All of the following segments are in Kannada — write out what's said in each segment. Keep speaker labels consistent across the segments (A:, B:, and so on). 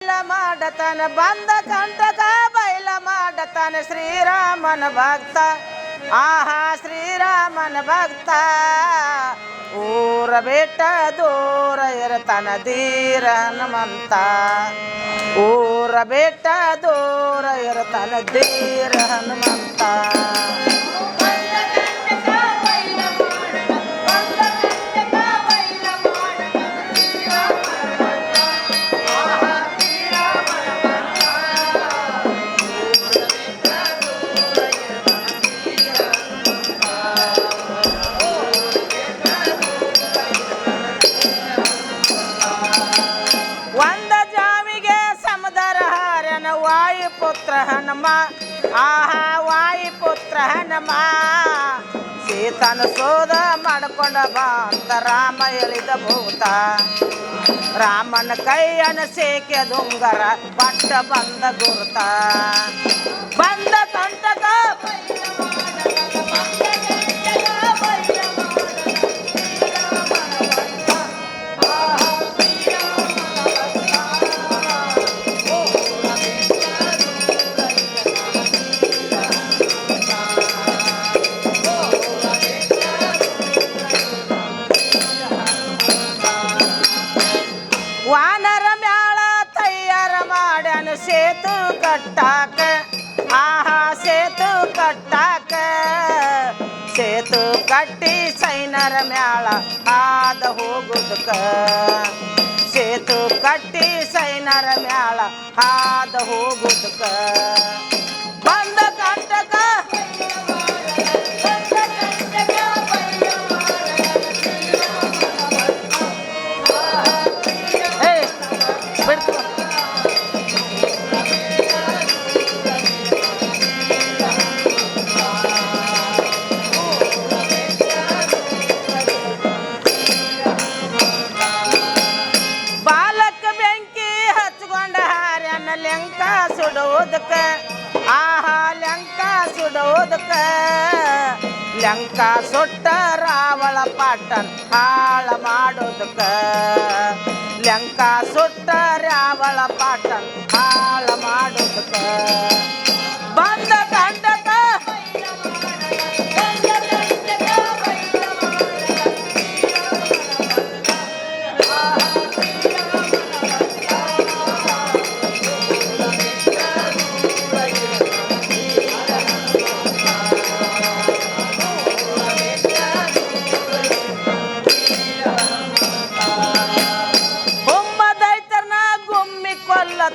A: ಬೈಲ ಮಾಡತಾನ ಬಂದ ಕಂಟಕ ಬೈಲ ಮಾಡತಾನ ಶ್ರೀರಾಮನ ಭಕ್ತ ಆಹಾ ಶ್ರೀರಾಮನ ಭಕ್ತ ಊರ ಬೇಟ ದೂರ ಇರತನ ಧೀರ ಹನುಮಂತ ಊರ ಬೇಟ ದೂರ ಇರತನ ಧೀರ ಹನುಮಂತ ವಾಯುಪುತ್ರ ಹನುಮ ಆಹಾ ವಾಯುಪುತ್ರ ಹನುಮ ಸೀತನ ಸೋದ ಮಾಡ್ಕೊಂಡ ಬಾ ಅಂತ ರಾಮ ಹೇಳಿದ ಭೂತ ರಾಮನ ಕೈಯನ ಸೇಕೆ ದುಂಗರ ಪಟ್ಟ ಬಂದ ಗುರುತ ಬಂದ ಕಂಟಕ ವಾನರ ಮ್ಯಾಳ ತಯಾರ ಮಾಡ್ಯಾನ ಸೇತು ಕಟ್ಟಾಕ ಆಹಾ ಸೇತು ಕಟ್ಟಾಕ ಸೇತು ಕಟ್ಟಿ ಸೈನರ ಮ್ಯಾಳ ಹಾದ ಹೋಗುದಕ ಸೇತು ಕಟ್ಟಿ ಸೈನರ ಮ್ಯಾಳ ಹಾದ ಹೋಗುದಕ ಬಂದ ಕಂಟಕ ಲಂಕ ಸುಡುವುದಕ್ಕ ಆಹಾ ಲಂಕ ಸುಡುವುದಕ್ಕ ಲಂಕ ಸುಟ್ಟ ರಾವಳ ಪಾಟನ್ ಹಾಳ ಮಾಡೋದಕ್ಕ ಲಂಕ ಸುಟ್ಟ ರಾವಳ ಪಾಟನ್ ಹಾಳ ಮಾಡೋದಕ್ಕ ಬಂದ ಕಂಟಕ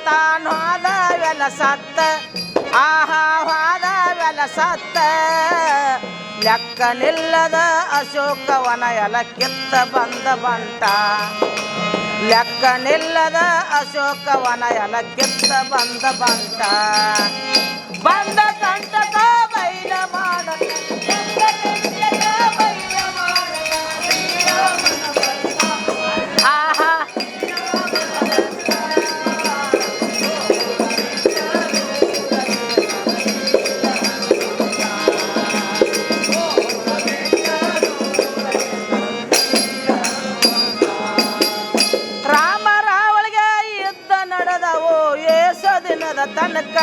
A: ತಾನು ಆದವೆಲ್ಲ ಸತ್ತ ಆಹಾ ಆದವೆಲ್ಲ ಸತ್ತ ಲೆಕ್ಕ ನಿಲ್ಲದ ಅಶೋಕವನ ಎಲ್ಲ ಕಿತ್ತ ಬಂದ ಬಂಟ ಲೆಕ್ಕ ನಿಲ್ಲದ ಅಶೋಕವನ ಎಲ್ಲ ಕಿತ್ತ ಬಂದ ಬಂಟ ಬಂದ ಕಂಟಕ ಬೈಲ ಮಾಡ ಆಹಾ ದಿನದ ತನಕ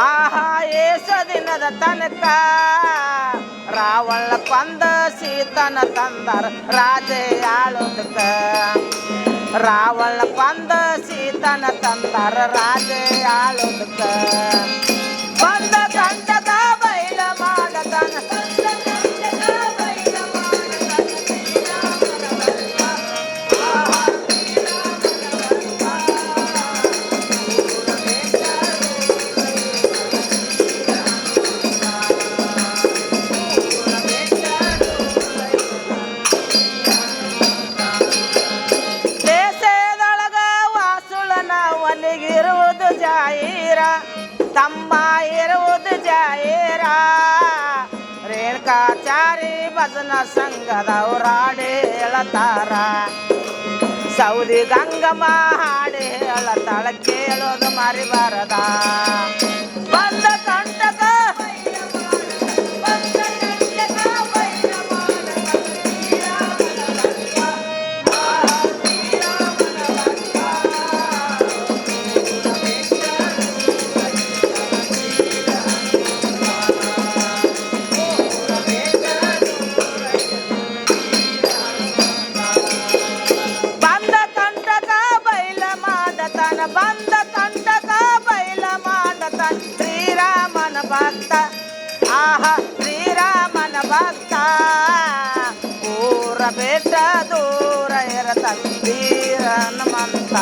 A: ಆಹಾ ಏಸ ದಿನದ ತನಕ ರಾವಣ ಕೊಂದ ಸೀತನ ತಂದರ ರಾಜೆ ಆಳೋದಕ್ಕ ರಾವಣ ಕೊಂದ ಸೀತನ ತಂದರ ರಾಜೆ ಆಳೋದಕ್ಕ ಬಂದ ಕಂಟಕ ಬೈಲ ಮಾಡತನ ಇರುವುದು ಜಾಹೀರ ತಮ್ಮ ಇರುವುದು ಜಾಹೀರ ರೇಣುಕಾಚಾರಿ ಭಜನ ಸಂಘದವರಾಡಿ ಹೇಳತಾರ ಸೌದಿ ಗಂಗಮ್ಮ ಹಾಡಿ ಹೇಳತಾಳ ಕೇಳೋದು ಮರಿಬಾರದ ಬಂದ ಕಂಟಕ ಭಕ್ತ ಆಹ ಶ್ರೀರಾಮನ ಭಕ್ತ ಊರ ಬೆಟ್ಟ ದೂರ ಇರತ ವೀರ ಹನುಮಂತ